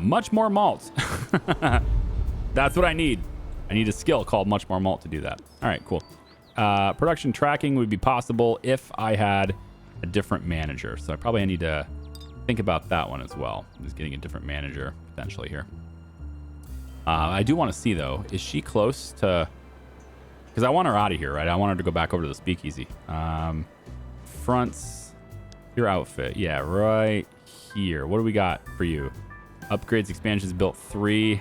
Much more malt. That's what I need. I need a skill called much more malt to do that. All right, cool. Production tracking would be possible if I had a different manager. So I probably need to think about that one as well. Just getting a different manager potentially here. I do want to see, though, is she close to... Because I want her out of here, right? I want her to go back over to the speakeasy. Fronts, your outfit. Yeah, right here. What do we got for you? Upgrades, expansions, built 3.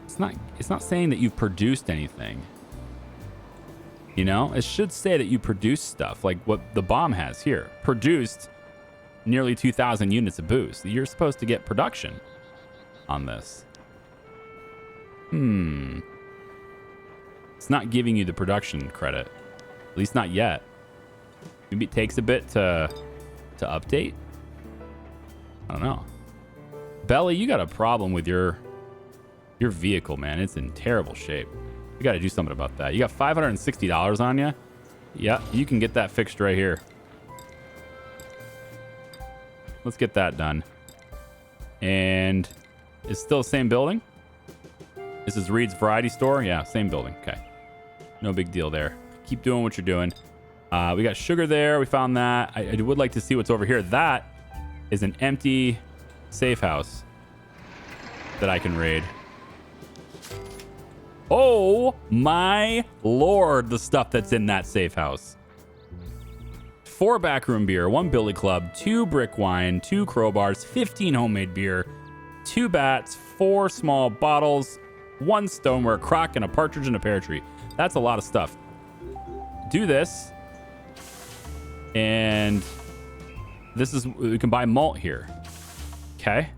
It's not saying that you've produced anything. You know, it should say that you produce stuff like what the bomb has here. Produced nearly 2,000 units of booze. You're supposed to get production on this. It's not giving you the production credit. At least not yet. Maybe it takes a bit to update. I don't know. Belly, you got a problem with your vehicle, man. It's in terrible shape. You got to do something about that. You got $560 on you? Yeah, you can get that fixed right here. Let's get that done. And it's still the same building? This is Reed's Variety Store? Yeah, same building. Okay. No big deal there. Keep doing what you're doing. We got sugar there. We found that. I would like to see what's over here. That is an empty safe house that I can raid. Oh my lord, the stuff that's in that safe house. 4 backroom beer, 1 billy club, 2 brick wine, 2 crowbars, 15 homemade beer, 2 bats, 4 small bottles, 1 stoneware crock, and a partridge and a pear tree. That's a lot of stuff. Do this. And this is, we can buy malt here. Okay.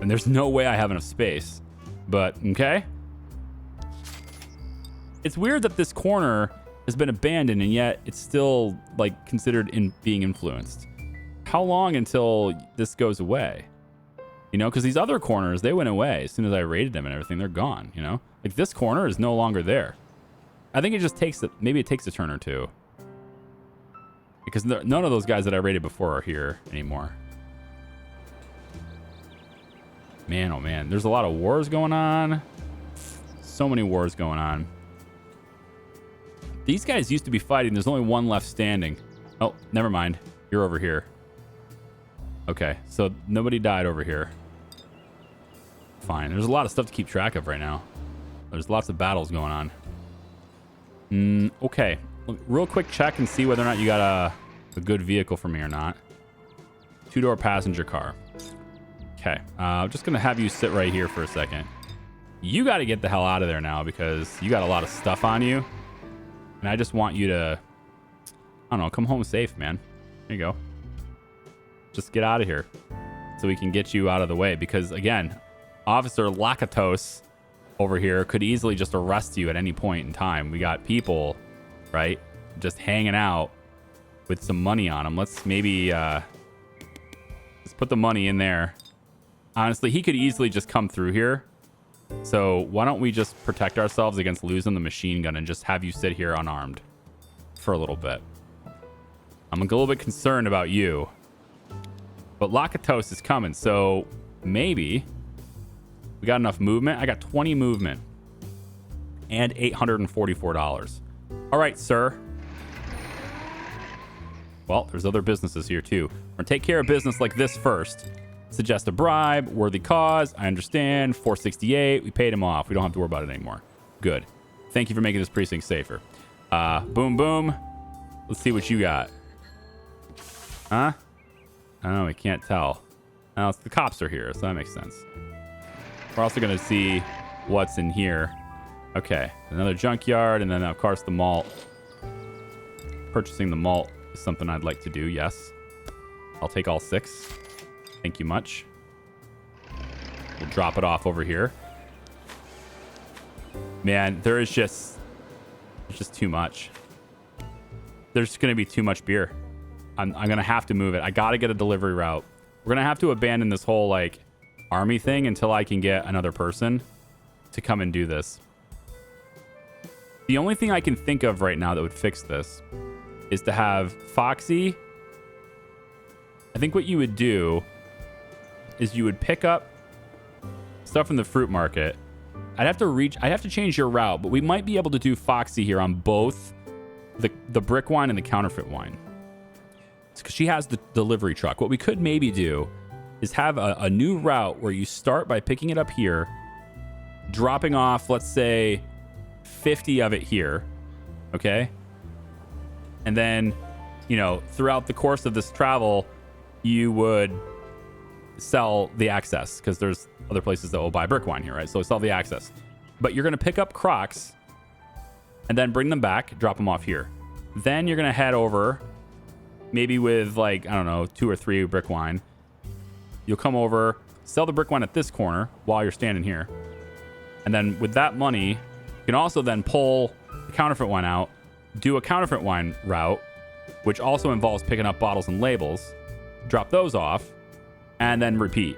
And there's no way I have enough space. But, okay. It's weird that this corner has been abandoned and yet it's still like considered being influenced. How long until this goes away? You know, because these other corners, they went away as soon as I raided them and everything. They're gone, you know? Like this corner is no longer there. I think it just takes, maybe it takes a turn or two. Because none of those guys that I raided before are here anymore. Man, oh man. There's a lot of wars going on. So many wars going on. These guys used to be fighting. There's only one left standing. Oh, never mind. You're over here. Okay, so nobody died over here. Fine. There's a lot of stuff to keep track of right now. There's lots of battles going on. Okay. Real quick check and see whether or not you got a good vehicle for me or not. 2-door passenger car. Okay. I'm just going to have you sit right here for a second. You got to get the hell out of there now because you got a lot of stuff on you. And I just want you to, I don't know, come home safe, man. There you go. Just get out of here so we can get you out of the way. Because, again, Officer Lakatos over here could easily just arrest you at any point in time. We got people, right, just hanging out with some money on them. Let's maybe just put the money in there. Honestly, he could easily just come through here. So why don't we just protect ourselves against losing the machine gun and just have you sit here unarmed for a little bit. I'm a little bit concerned about you. But Lakatos is coming, so maybe we got enough movement. I got 20 movement and $844. All right, sir. Well, there's other businesses here too. We're gonna take care of business like this first. Suggest a bribe, worthy cause. I understand. 468. We paid him off. We don't have to worry about it anymore. Good. Thank you for making this precinct safer. Boom, boom. Let's see what you got. Huh? Oh, we can't tell. Now, the cops are here, so that makes sense. We're also going to see what's in here. Okay. Another junkyard, and then, of course, the malt. Purchasing the malt is something I'd like to do, yes. I'll take all 6. Thank you much. We'll drop it off over here. Man, there's just too much. There's going to be too much beer. I'm going to have to move it. I got to get a delivery route. We're going to have to abandon this whole, like, army thing until I can get another person to come and do this. The only thing I can think of right now that would fix this is to have Foxy. I think what you would do is you would pick up stuff from the fruit market. I'd have to change your route, but we might be able to do Foxy here on both the brick wine and the counterfeit wine. It's because she has the delivery truck. What we could maybe do is have a new route where you start by picking it up here, dropping off, let's say, 50 of it here, okay? And then, you know, throughout the course of this travel, you would sell the excess because there's other places that will buy brick wine here, right? So sell the excess. But you're going to pick up crocks and then bring them back, drop them off here. Then you're going to head over, maybe with like, I don't know, 2 or 3 brick wine. You'll come over, sell the brick wine at this corner while you're standing here. And then with that money, you can also then pull the counterfeit wine out, do a counterfeit wine route, which also involves picking up bottles and labels, drop those off, and then repeat.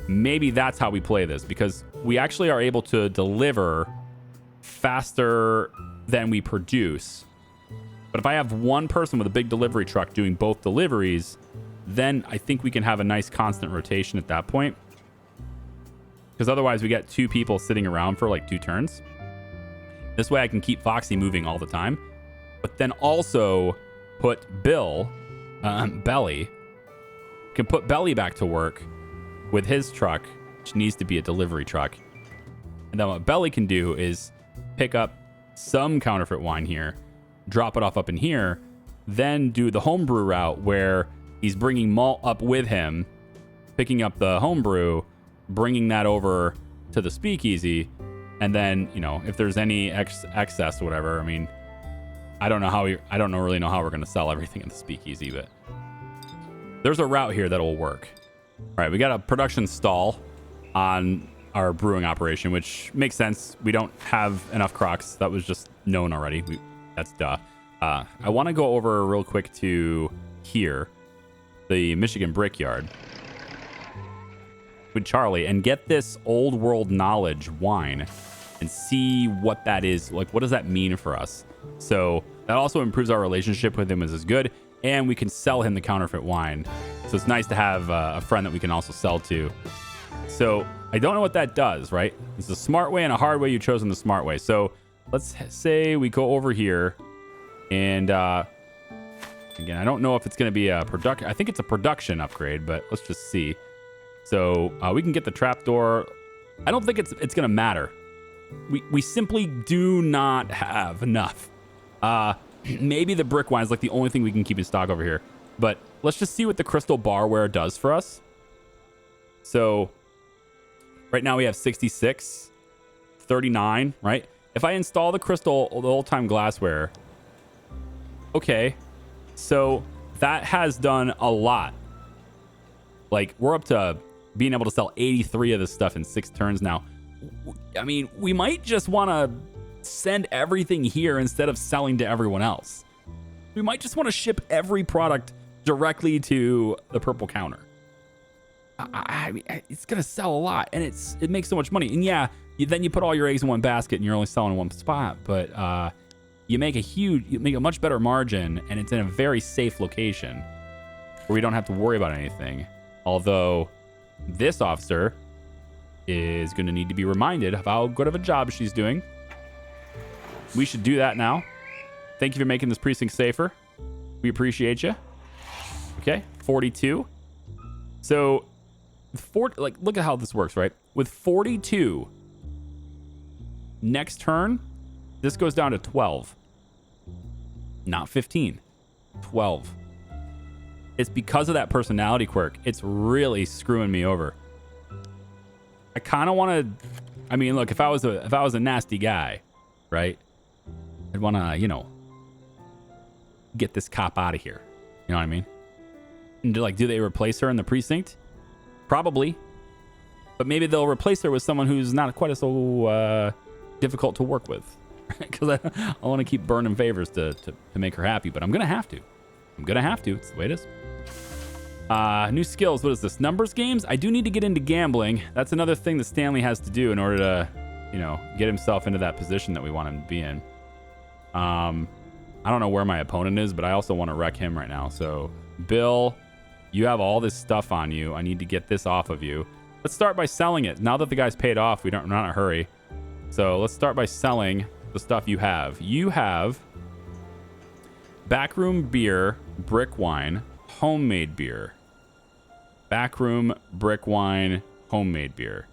Maybe that's how we play this, because we actually are able to deliver faster than we produce. But if I have one person with a big delivery truck doing both deliveries, then I think we can have a nice constant rotation at that point. Because otherwise we get 2 people sitting around for like 2 turns. This way I can keep Foxy moving all the time. But then also put Belly, can put Belly back to work with his truck, which needs to be a delivery truck. And then what Belly can do is pick up some counterfeit wine here, drop it off up in here, then do the homebrew route where he's bringing malt up with him, picking up the homebrew, bringing that over to the speakeasy, and then, you know, if there's any excess or whatever, I mean, I don't really know how we're going to sell everything in the speakeasy, but there's a route here that will work. All right, we got a production stall on our brewing operation, which makes sense. We don't have enough crocks. That was just known already. That's duh. I want to go over real quick to here, the Michigan Brickyard, with Charlie and get this old world knowledge wine and see what that is. Like, what does that mean for us? So that also improves our relationship with him as good, and we can sell him the counterfeit wine. So it's nice to have a friend that we can also sell to. So I don't know what that does, right? It's a smart way and a hard way. You've chosen the smart way. So let's say we go over here and again, I don't know if it's going to be a production. I think it's a production upgrade, but let's just see. So we can get the trapdoor. I don't think it's going to matter. We simply do not have enough. Maybe the brick wine is like the only thing we can keep in stock over here. But let's just see what the crystal barware does for us. So right now we have 66, 39, right? If I install the crystal, the old-time glassware, okay, so that has done a lot. Like, we're up to being able to sell 83 of this stuff in 6 turns now. I mean, we might just want to send everything here instead of selling to everyone else. We might just want to ship every product directly to the purple counter. I mean, it's going to sell a lot, and it makes so much money. And yeah, then you put all your eggs in one basket and you're only selling in one spot, but you make a much better margin, and it's in a very safe location where we don't have to worry about anything. Although this officer is going to need to be reminded of how good of a job she's doing. We should do that now. Thank you for making this precinct safer. We appreciate you. Okay, 42. So, look at how this works, right? With 42, next turn, this goes down to 12. Not 15, 12. It's because of that personality quirk. It's really screwing me over. I kind of want to, I mean, look, if I was a nasty guy, right? I'd want to, get this cop out of here. You know what I mean? And do they replace her in the precinct? Probably. But maybe they'll replace her with someone who's not quite so difficult to work with. Because I want to keep burning favors to make her happy. But I'm going to have to. It's the way it is. New skills. What is this? Numbers games? I do need to get into gambling. That's another thing that Stanley has to do in order to, get himself into that position that we want him to be in. I don't know where my opponent is, but I also want to wreck him right now. So Bill You have all this stuff on you. I need to get this off of you. Let's start by selling it. Now that the guy's paid off, we're not in a hurry. So let's start by selling the stuff you have. You have backroom beer, brick wine, homemade beer. Backroom, brick wine, homemade beer.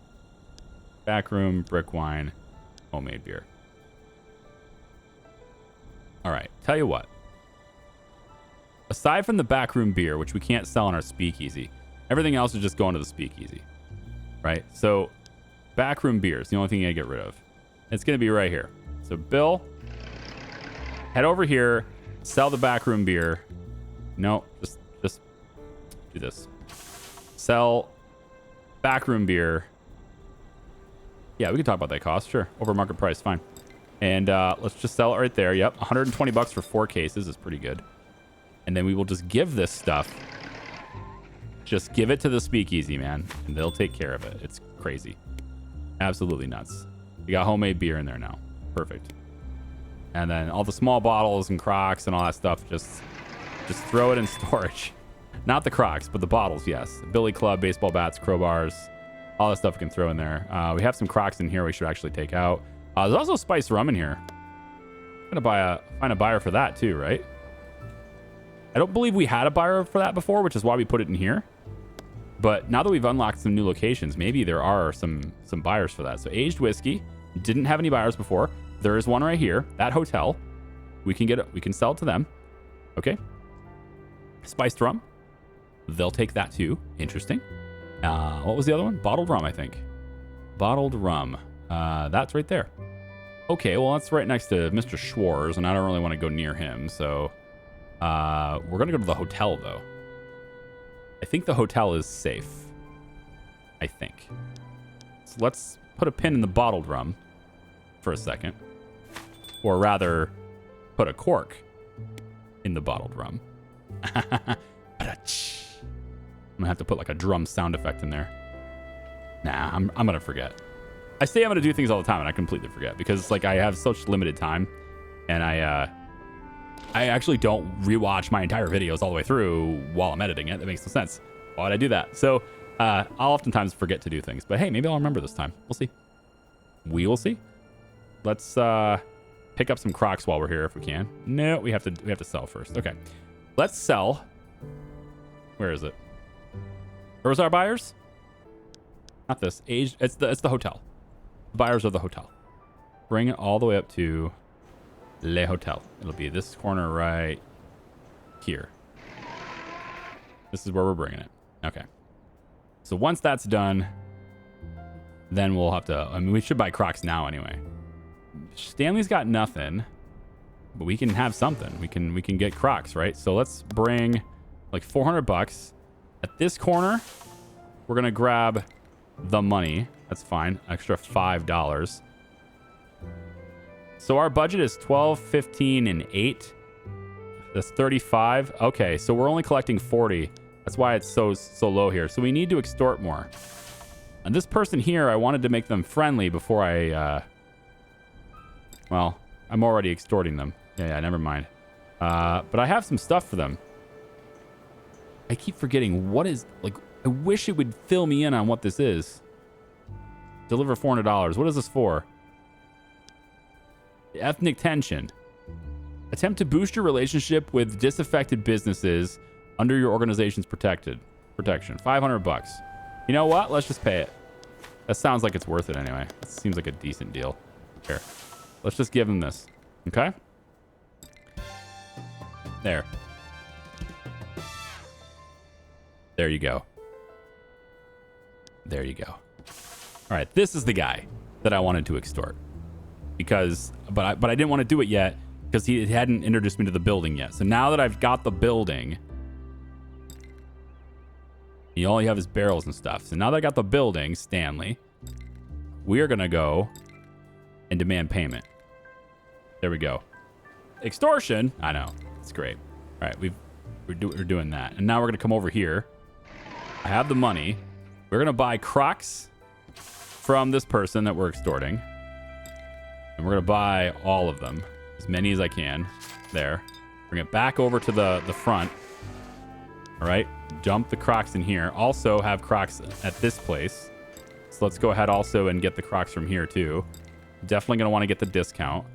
Backroom, brick wine, homemade beer. All right, tell you what. Aside from the backroom beer, which we can't sell in our speakeasy, everything else is just going to the speakeasy, right? So backroom beer is the only thing you gotta get rid of. It's gonna be right here. So Bill, head over here, sell the backroom beer. No, just do this. Sell backroom beer. Yeah, we can talk about that cost. Sure, over market price, fine. And let's just sell it right there. Yep, 120 bucks for 4 cases is pretty good. And then we will just give this stuff. Just give it to the speakeasy, man, and they'll take care of it. It's crazy, absolutely nuts. We got homemade beer in there now. Perfect. And then all the small bottles and Crocs and all that stuff, just throw it in storage. Not the Crocs, but the bottles, yes. Billy Club, baseball bats, crowbars, all that stuff we can throw in there. We have some Crocs in here we should actually take out. There's also spiced rum in here. I'm gonna find a buyer for that too, right? I don't believe we had a buyer for that before, which is why we put it in here. But now that we've unlocked some new locations, maybe there are some buyers for that. So aged whiskey, didn't have any buyers before. There is one right here. That hotel, we can sell it to them. Okay. Spiced rum, they'll take that too. Interesting. What was the other one? Bottled rum, I think. Bottled rum. That's right there. Okay, well that's right next to Mr. Schwarz, and I don't really want to go near him, so we're gonna go to the hotel though. I think the hotel is safe. I think. So let's put a pin in the bottled rum for a second. Or rather, put a cork in the bottled rum. I'm gonna have to put like a drum sound effect in there. Nah, I'm gonna forget. I say I'm gonna do things all the time and I completely forget because like I have such limited time, and I actually don't rewatch my entire videos all the way through while I'm editing it. That makes no sense. Why would I do that? So I'll oftentimes forget to do things, but hey, maybe I'll remember this time. We'll see. We will see. Let's pick up some Crocs while we're here if we can. No, we have to sell first. Okay, let's sell. Where is it? Where was our buyers? Not this. Aged. It's the hotel. The buyers of the hotel. Bring it all the way up to Le Hotel. It'll be this corner right here. This is where we're bringing it. Okay. So once that's done, then we'll have to. I mean, we should buy Crocs now anyway. Stanley's got nothing, but we can have something. We can get Crocs, right? So let's bring like 400 bucks. At this corner, we're gonna grab the money. That's fine. Extra $5. So our budget is 12, 15, and 8. That's 35. Okay, so we're only collecting 40. That's why it's so low here. So we need to extort more. And this person here, I wanted to make them friendly before I... well, I'm already extorting them. Yeah, never mind. But I have some stuff for them. I keep forgetting what is... like, I wish it would fill me in on what this is. Deliver $400. What is this for? Ethnic tension. Attempt to boost your relationship with disaffected businesses under your organization's protection. 500 bucks. You know what? Let's just pay it. That sounds like it's worth it anyway. It seems like a decent deal. Here. Let's just give him this. Okay? There. There you go. There you go. All right, this is the guy that I wanted to extort. Because, but I didn't want to do it yet because he hadn't introduced me to the building yet. So now that I've got the building, all you have is barrels and stuff. So now that I got the building, Stanley, we are gonna go and demand payment. There we go. Extortion. I know, it's great. All right, we're doing that, and now we're gonna come over here. I have the money. We're gonna buy Crocs from this person that we're extorting. And we're going to buy all of them. As many as I can. There. Bring it back over to the front. All right. dump the Crocs in here. Also have Crocs at this place. So let's go ahead also and get the Crocs from here too. Definitely going to want to get the discount.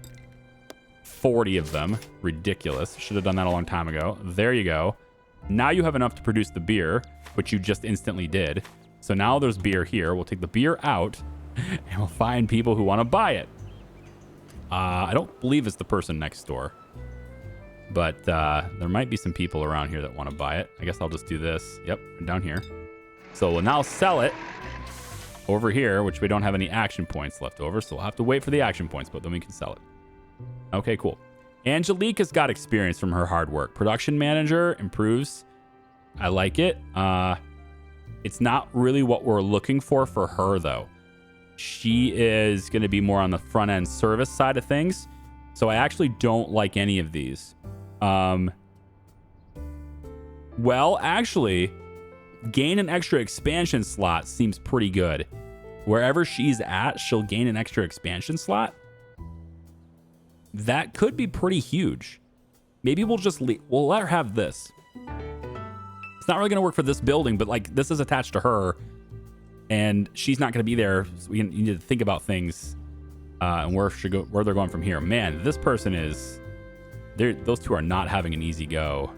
40 of them. Ridiculous. Should have done that a long time ago. There you go. Now you have enough to produce the beer, which you just instantly did. So now there's beer here. We'll take the beer out and we'll find people who want to buy it. I don't believe it's the person next door, but there might be some people around here that want to buy it. I guess I'll just do this. Yep, down here. So we'll now sell it over here, which we don't have any action points left over. So we'll have to wait for the action points, but then we can sell it. Okay, cool. Angelique has got experience from her hard work. Production manager improves. I like it. It's not really what we're looking for her, though. She is going to be more on the front end service side of things. So I actually don't like any of these. Well, actually, gain an extra expansion slot seems pretty good. Wherever she's at, she'll gain an extra expansion slot. That could be pretty huge. Maybe we'll just we'll let her have this. It's not really going to work for this building, but like this is attached to her. And she's not going to be there. So we need to think about things and where they're going from here. Man, this person is... Those two are not having an easy go.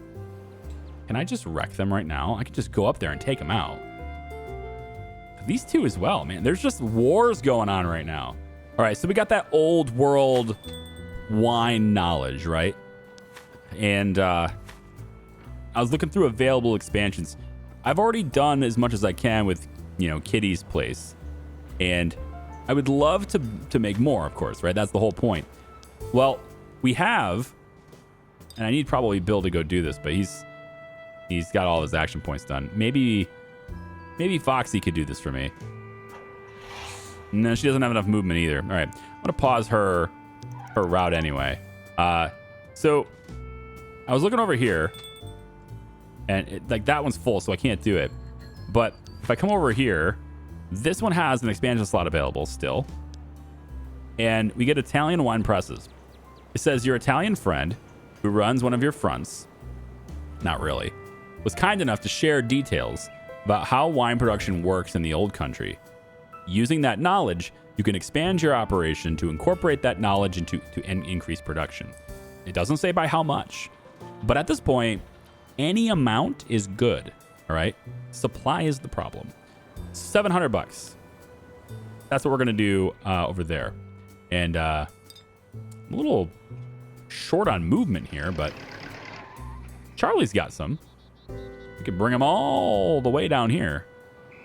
Can I just wreck them right now? I could just go up there and take them out. These two as well, man. There's just wars going on right now. All right, so we got that old world wine knowledge, right? And I was looking through available expansions. I've already done as much as I can with... Kitty's place, and I would love to make more, of course, right? That's the whole point. Well, we have, and I need probably Bill to go do this, but he's got all his action points done. Maybe Foxy could do this for me. No, she doesn't have enough movement either. All right, I'm gonna pause her route anyway. So I was looking over here, and that one's full, so I can't do it. But if I come over here, this one has an expansion slot available still. And we get Italian wine presses. It says your Italian friend who runs one of your fronts, not really, was kind enough to share details about how wine production works in the old country. Using that knowledge, you can expand your operation to incorporate that knowledge to increase production. It doesn't say by how much, but at this point, any amount is good. All right. Supply is the problem. $700. That's what we're going to do over there. And I'm a little short on movement here, but Charlie's got some. We can bring him all the way down here.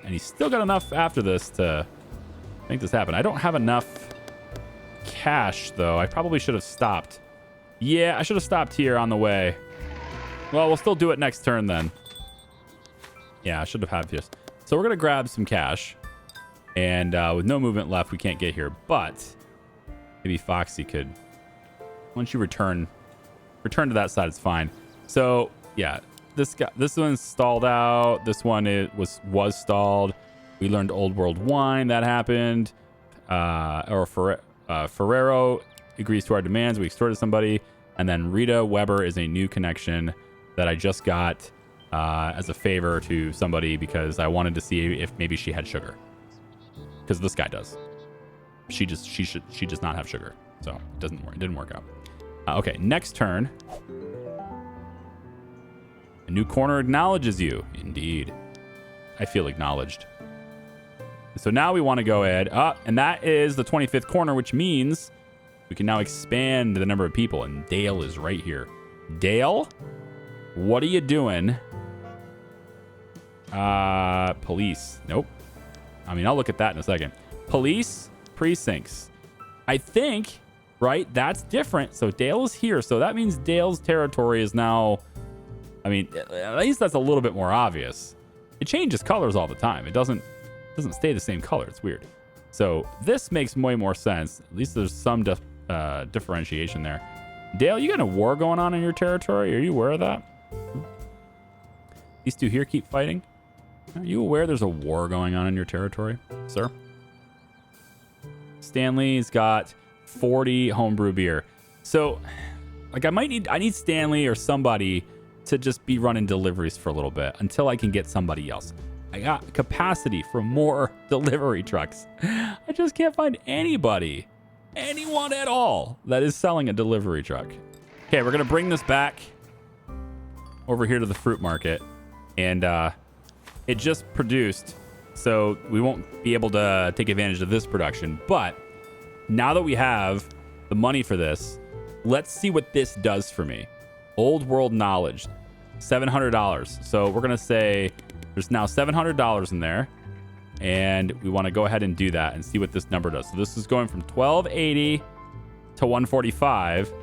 And he's still got enough after this to make this happen. I don't have enough cash, though. I probably should have stopped. Yeah, I should have stopped here on the way. Well, we'll still do it next turn then. Yeah, I should have had this. So we're going to grab some cash. And with no movement left, we can't get here. But maybe Foxy could... Once you return to that side, it's fine. So, yeah. This one's stalled out. This one was stalled. We learned Old World Wine. That happened. Ferrero agrees to our demands. We extorted somebody. And then Rita Weber is a new connection that I just got... as a favor to somebody because I wanted to see if maybe she had sugar, because this guy does. She does not have sugar, so it didn't work out. Okay, next turn. A new corner acknowledges you. Indeed, I feel acknowledged. So now we want to go ahead and that is the 25th corner, which means we can now expand the number of people. And Dale is right here. Dale, what are you doing? Police. Nope. I mean, I'll look at that in a second. Police precincts. I think, right? That's different. So Dale is here. So that means Dale's territory is now... I mean, at least that's a little bit more obvious. It changes colors all the time. It doesn't stay the same color. It's weird. So this makes way more sense. At least there's some differentiation there. Dale, you got a war going on in your territory? Are you aware of that? These two here keep fighting. Are you aware there's a war going on in your territory, sir? Stanley's got 40 homebrew beer. So, like, I need Stanley or somebody to just be running deliveries for a little bit until I can get somebody else. I got capacity for more delivery trucks. I just can't find anyone at all that is selling a delivery truck. Okay, we're going to bring this back over here to the fruit market. And it just produced, so we won't be able to take advantage of this production. But now that we have the money for this, let's see what this does for me. Old world knowledge, $700. So we're going to say there's now $700 in there. And we want to go ahead and do that and see what this number does. So this is going from 1280 to 145.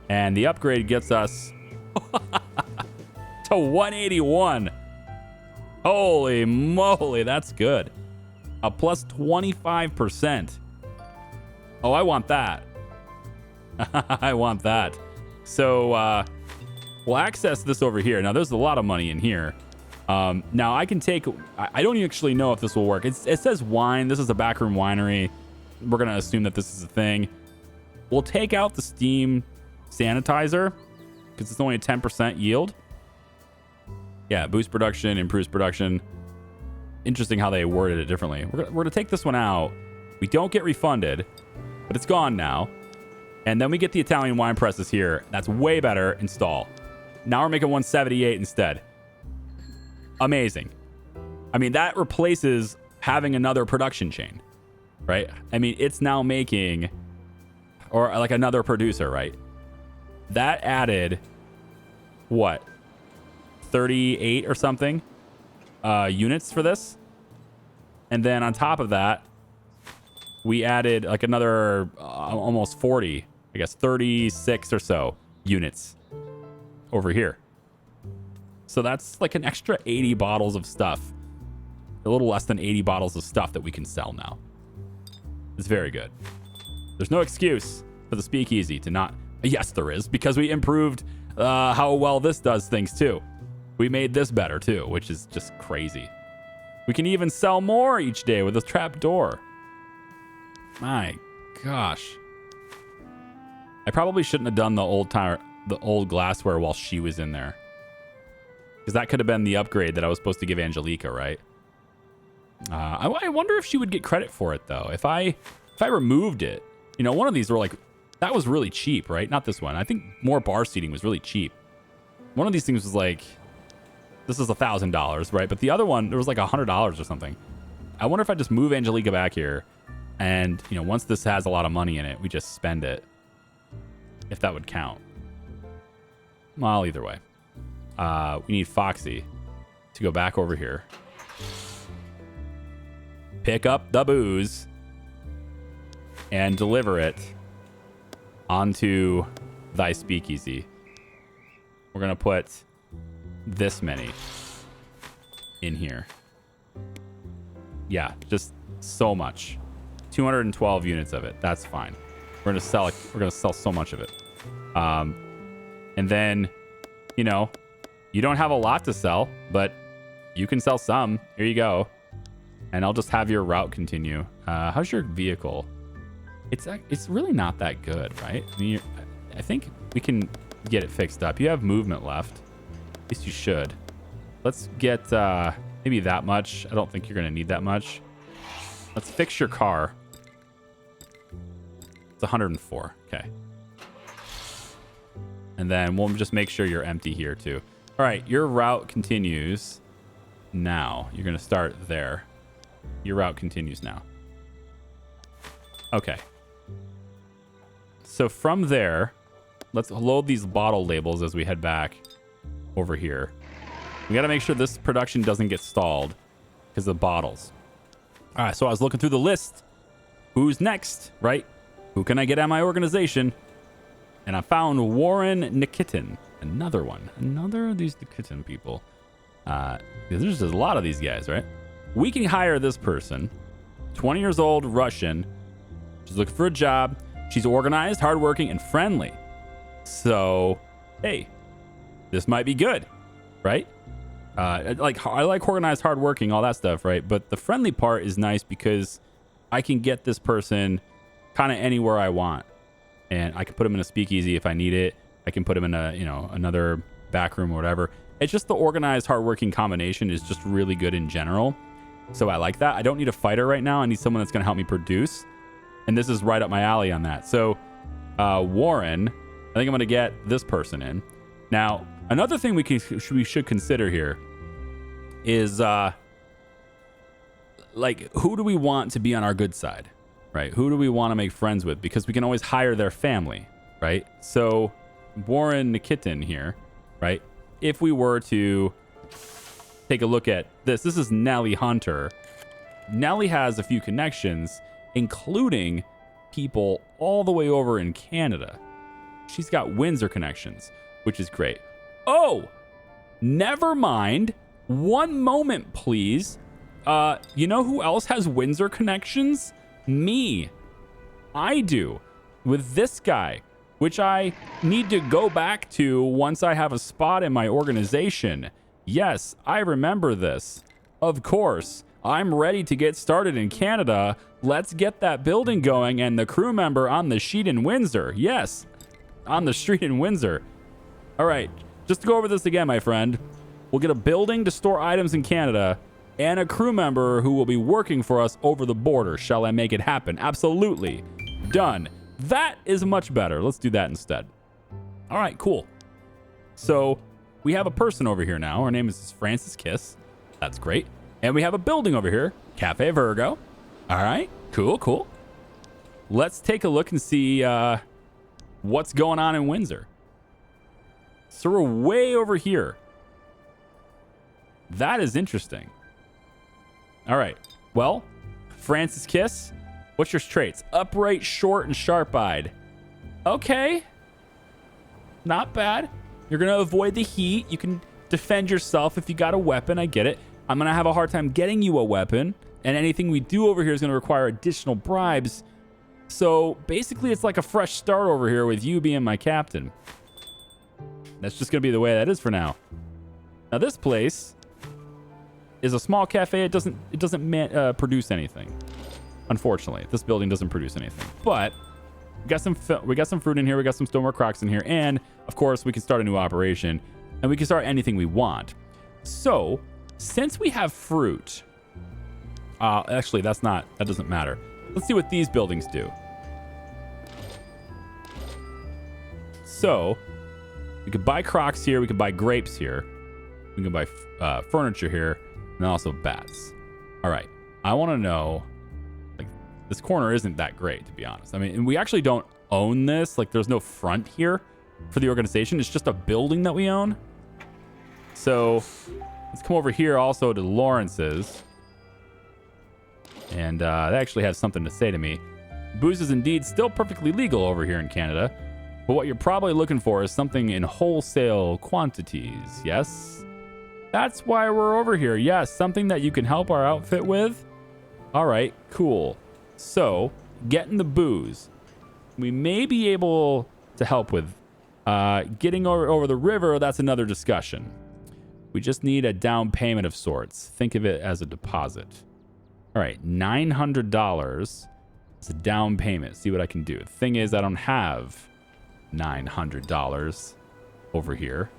And the upgrade gets us to 181. Holy moly, that's good. A plus 25%. Oh, I want that. I want that. So we'll access this over here. Now, there's a lot of money in here. Now, I can take... I don't actually know if this will work. It says wine. This is a backroom winery. We're going to assume that this is a thing. We'll take out the steam sanitizer because it's only a 10% yield. Yeah, boost production, improves production. Interesting how they worded it differently. We're going to take this one out. We don't get refunded, but it's gone now. And then we get the Italian wine presses here. That's way better. Install. Now we're making 178 instead. Amazing. I mean, that replaces having another production chain, right? I mean, it's now making, or like another producer, right? That added, what? 38 or something units for this. And then on top of that, we added like another almost 40, I guess 36 or so units over here. So that's like an extra 80 bottles of stuff. A little less than 80 bottles of stuff that we can sell now. It's very good. There's no excuse for the speakeasy to not... Yes, there is, because we improved how well this does things too. We made this better too, which is just crazy. We can even sell more each day with this trap door. My gosh. I probably shouldn't have done the old glassware while she was in there. Because that could have been the upgrade that I was supposed to give Angelica, right? I wonder if she would get credit for it though. If I removed it, you know, one of these were like, that was really cheap, right? Not this one. I think more bar seating was really cheap. One of these things was like, this is $1,000, right? But the other one, there was like $100 or something. I wonder if I just move Angelica back here and, you know, once this has a lot of money in it, we just spend it. If that would count. Well, either way. We need Foxy to go back over here. Pick up the booze and deliver it onto thy speakeasy. We're going to put this many in here. Yeah, just so much. 212 units of it. That's fine. We're going to sell so much of it. And then, you know, you don't have a lot to sell, but you can sell some. Here you go. And I'll just have your route continue. How's your vehicle? It's really not that good, right? I mean, I think we can get it fixed up. You have movement left. At least you should. Let's get maybe that much. I don't think you're going to need that much. Let's fix your car. It's 104. Okay. And then we'll just make sure you're empty here too. All right, your route continues now. You're going to start there. Your route continues now. Okay. So from there, let's load these bottle labels as we head back over here. We got to make sure this production doesn't get stalled because of the bottles. All right, so I was looking through the list. Who's next, right? Who can I get at my organization? And I found Warren Nikitin. Another one. Another of these Nikitin people. There's just a lot of these guys, right? We can hire this person. 20 years old, Russian. She's looking for a job. She's organized, hardworking, and friendly. So, hey, this might be good, right? I like organized, hardworking, all that stuff, right? But the friendly part is nice because I can get this person kind of anywhere I want. And I can put him in a speakeasy if I need it. I can put him in a, you know, another back room or whatever. It's just the organized, hardworking combination is just really good in general. So I like that. I don't need a fighter right now. I need someone that's going to help me produce. And this is right up my alley on that. So Warren, I think I'm going to get this person in. Now, another thing we should consider here is like, who do we want to be on our good side, right? Who do we want to make friends with? Because we can always hire their family, right? So Warren Nikitin here, right? If we were to take a look at this is Nellie Hunter. Nellie has a few connections, including people all the way over in Canada. She's got Windsor connections, which is great. Oh, never mind. One moment, please. You know who else has Windsor connections? Me. I do. With this guy, which I need to go back to once I have a spot in my organization. Yes, I remember this. Of course, I'm ready to get started in Canada. Let's get that building going and the crew member on the sheet in Windsor. Yes, on the street in Windsor. All right, just to go over this again, my friend. We'll get a building to store items in Canada and a crew member who will be working for us over the border. Shall I make it happen? Absolutely. Done. That is much better. Let's do that instead. All right, cool. So we have a person over here now. Her name is Frances Kiss. That's great. And we have a building over here, Cafe Virgo. All right, cool. Let's take a look and see what's going on in Windsor. So we're way over here. That is interesting. All right. Well, Frances Kiss, what's your traits? Upright, short, and sharp-eyed. Okay. Not bad. You're going to avoid the heat. You can defend yourself if you got a weapon. I get it. I'm going to have a hard time getting you a weapon. And anything we do over here is going to require additional bribes. So basically, it's like a fresh start over here with you being my captain. That's just going to be the way that is for now. Now, this place is a small cafe. It doesn't produce anything. Unfortunately, this building doesn't produce anything. But we got some fruit in here. We got some stoneware crocks in here, and of course, we can start a new operation, and we can start anything we want. So, since we have fruit, actually, that doesn't matter. Let's see what these buildings do. So, we could buy crocks here. We could buy grapes here. We can buy furniture here, and also bats. All right. I want to know, like, this corner isn't that great, to be honest. I mean, and we actually don't own this. Like, there's no front here for the organization. It's just a building that we own. So, let's come over here also to Lawrence's. And they actually have something to say to me. Booze is indeed still perfectly legal over here in Canada. But what you're probably looking for is something in wholesale quantities, yes? That's why we're over here. Yes, something that you can help our outfit with. All right, cool. So, getting the booze. We may be able to help with getting over the river. That's another discussion. We just need a down payment of sorts. Think of it as a deposit. All right, $900 is a down payment. See what I can do. The thing is, I don't have $900 over here.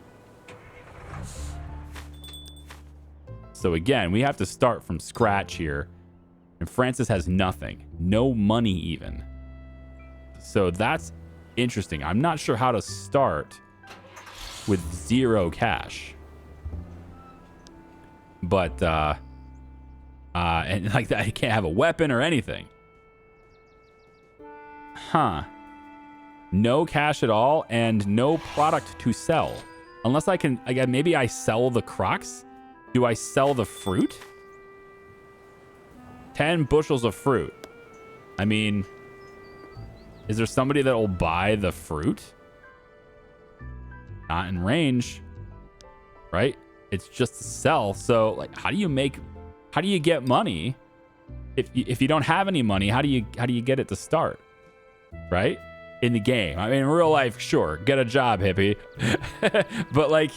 So again, we have to start from scratch here. And Francis has nothing. No money even. So that's interesting. I'm not sure how to start with zero cash. But, and like that, I can't have a weapon or anything. Huh. No cash at all and no product to sell. Unless I can, again, maybe I sell the crocks. Do I sell the fruit? 10 bushels of fruit. I mean, is there somebody that will buy the fruit? Not in range, right? It's just to sell. So, like, how do you get money if you don't have any money? How do you get it to start, right? In the game. I mean, in real life, sure, get a job, hippie. But like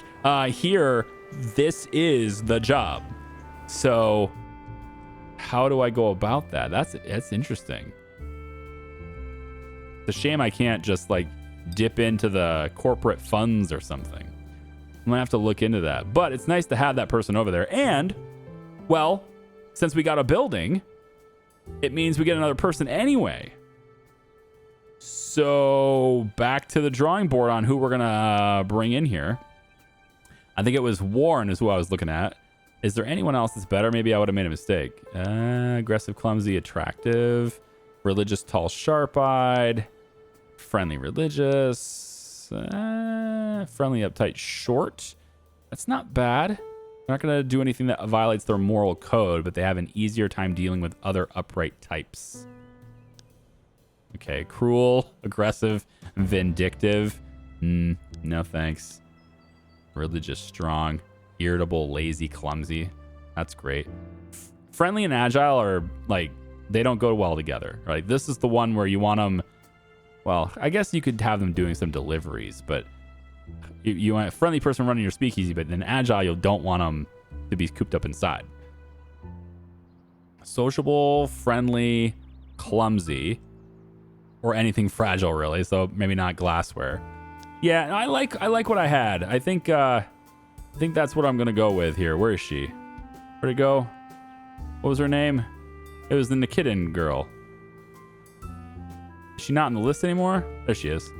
here, this is the job. So how do I go about that? That's interesting. It's a shame I can't just like dip into the corporate funds or something. I'm gonna have to look into that. But it's nice to have that person over there. And, well, since we got a building, it means we get another person anyway. So back to the drawing board on who we're gonna bring in here. I think it was Warren is who I was looking at. Is there anyone else that's better? Maybe I would have made a mistake. Aggressive, clumsy, attractive, religious, tall, sharp-eyed, friendly, religious, friendly, uptight, short. That's not bad. They're not going to do anything that violates their moral code, but they have an easier time dealing with other upright types. Okay, cruel, aggressive, vindictive. No thanks. Religious, strong, irritable, lazy, clumsy. That's great. Friendly and agile are like, they don't go well together, right? This is the one where you want them, well, I guess you could have them doing some deliveries, but you want a friendly person running your speakeasy, but then agile, you don't want them to be cooped up inside. Sociable, friendly, clumsy, or anything fragile, really. So maybe not glassware. Yeah, I like what I had. I think that's what I'm gonna go with here. Where is she? Where'd it go? What was her name? It was the Nikitin girl. Is she not on the list anymore? There she is.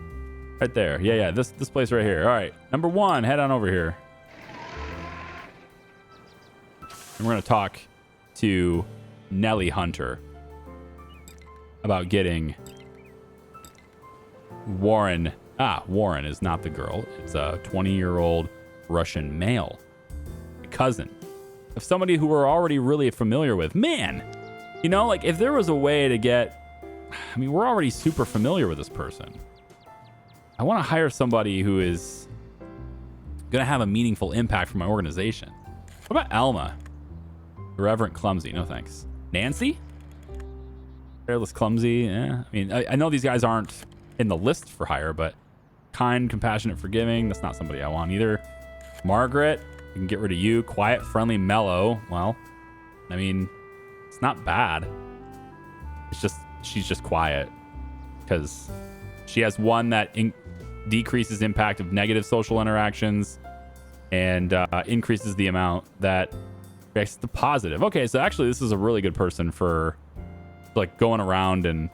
Right there. Yeah. This place right here. All right. Number 1, head on over here. And we're gonna talk to Nellie Hunter about getting Warren. Warren is not the girl. It's a 20-year-old Russian male. Cousin of somebody who we're already really familiar with. Man, you know, like if there was a way to get, I mean, we're already super familiar with this person. I want to hire somebody who is going to have a meaningful impact for my organization. What about Alma? Irreverent, clumsy. No thanks. Nancy? Careless, clumsy. I mean, I know these guys aren't in the list for hire, but kind, compassionate, forgiving. That's not somebody I want either. Margaret, we can get rid of you. Quiet, friendly, mellow. Well, I mean, it's not bad. It's just, she's just quiet because she has one that decreases impact of negative social interactions and increases the amount that reacts to positive. Okay, so actually this is a really good person for like going around and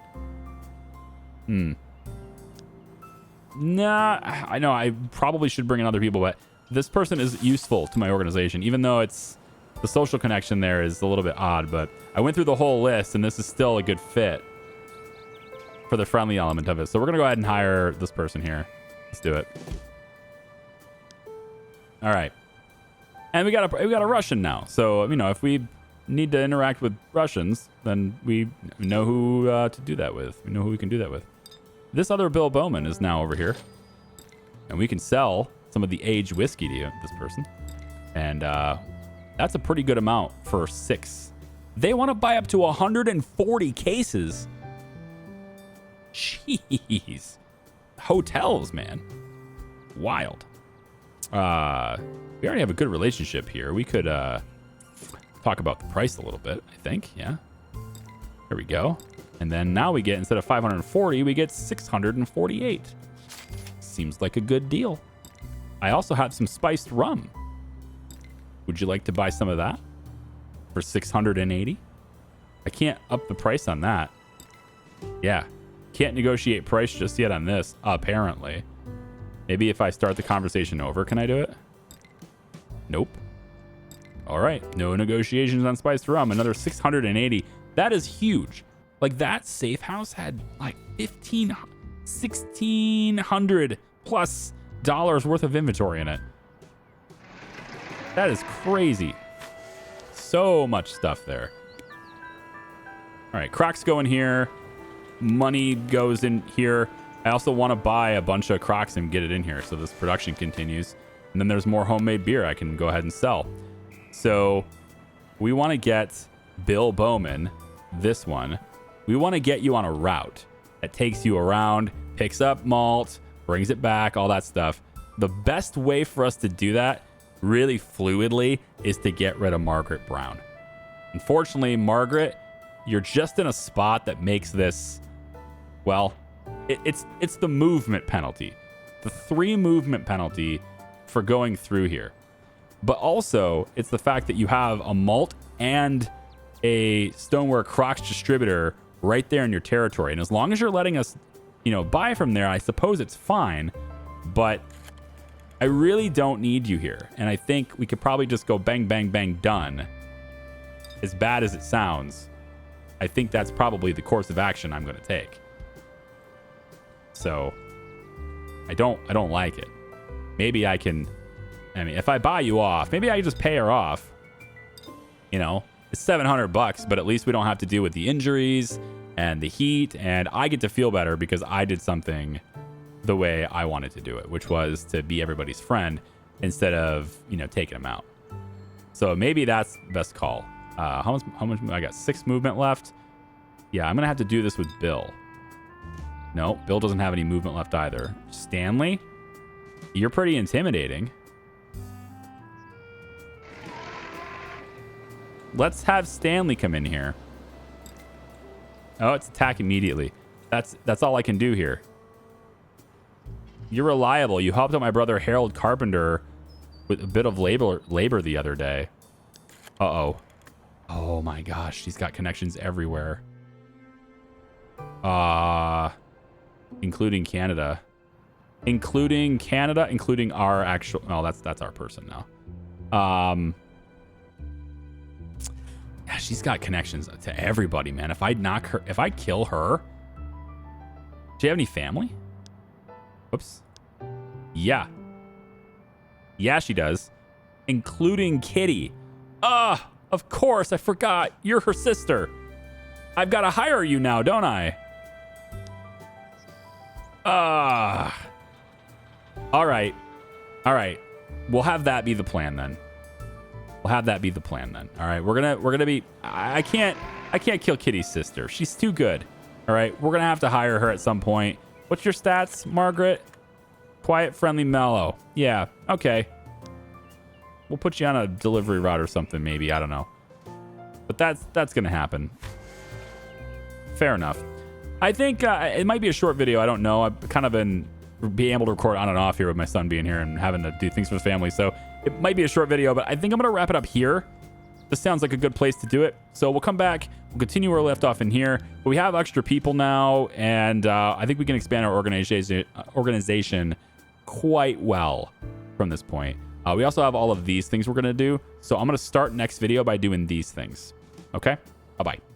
Nah, I know I probably should bring in other people, but this person is useful to my organization, even though it's the social connection there is a little bit odd. But I went through the whole list, and this is still a good fit for the friendly element of it. So we're gonna go ahead and hire this person here. Let's do it. All right, and we got a Russian now. So you know, if we need to interact with Russians, then we know who to do that with. We know who we can do that with. This other Bill Bowman is now over here, and we can sell some of the aged whiskey to this person, and that's a pretty good amount for 6. They want to buy up to 140 cases. Jeez, hotels, man, wild. We already have a good relationship here. We could talk about the price a little bit, I think. Yeah, there we go. And then now we get, instead of 540, we get 648. Seems like a good deal. I also have some spiced rum. Would you like to buy some of that for 680? I can't up the price on that. Yeah. Can't negotiate price just yet on this, apparently. Maybe if I start the conversation over, can I do it? Nope. All right. No negotiations on spiced rum. Another 680. That is huge. Like that safe house had like $1,600 plus worth of inventory in it. That is crazy. So much stuff there. All right, Crocs go in here. Money goes in here. I also want to buy a bunch of Crocs and get it in here so this production continues. And then there's more homemade beer I can go ahead and sell. So we want to get Bill Bowman, this one. We want to get you on a route that takes you around, picks up malt, brings it back, all that stuff. The best way for us to do that really fluidly is to get rid of Margaret Brown. Unfortunately, Margaret, you're just in a spot that makes this, well, it's the movement penalty. The 3 movement penalty for going through here. But also, it's the fact that you have a malt and a stoneware Crocs distributor right there in your territory. And as long as you're letting us, buy from there, I suppose it's fine. But I really don't need you here. And I think we could probably just go bang, bang, bang, done. As bad as it sounds, I think that's probably the course of action I'm going to take. So I don't like it. Maybe I can, if I buy you off, maybe I can just pay her off. It's $700, but at least we don't have to deal with the injuries and the heat, and I get to feel better because I did something the way I wanted to do it, which was to be everybody's friend instead of, taking them out. So maybe that's the best call. How much? I got 6 movement left. Yeah, I'm going to have to do this with Bill. No, Bill doesn't have any movement left either. Stanley, you're pretty intimidating. Let's have Stanley come in here. Oh, it's attack immediately. That's all I can do here. You're reliable. You helped out my brother Harold Carpenter with a bit of labor the other day. Uh-oh. Oh my gosh, she's got connections everywhere. Including Canada. Including our actual... Oh, that's our person now. Yeah, she's got connections to everybody, man. If I kill her... Do you have any family? Whoops. Yeah. Yeah, she does. Including Kitty. Of course, I forgot. You're her sister. I've got to hire you now, don't I? All right. We'll have that be the plan then. All right, we're gonna be. I can't kill Kitty's sister. She's too good. All right, we're gonna have to hire her at some point. What's your stats, Margaret? Quiet, friendly, mellow. Yeah. Okay. We'll put you on a delivery route or something, maybe. I don't know. But that's gonna happen. Fair enough. I think it might be a short video. I don't know. I've kind of been being able to record on and off here with my son being here and having to do things for his family. So it might be a short video, but I think I'm going to wrap it up here. This sounds like a good place to do it. So we'll come back. We'll continue where we left off in here. But we have extra people now, and I think we can expand our organization quite well from this point. We also have all of these things we're going to do. So I'm going to start next video by doing these things. Okay? Bye-bye.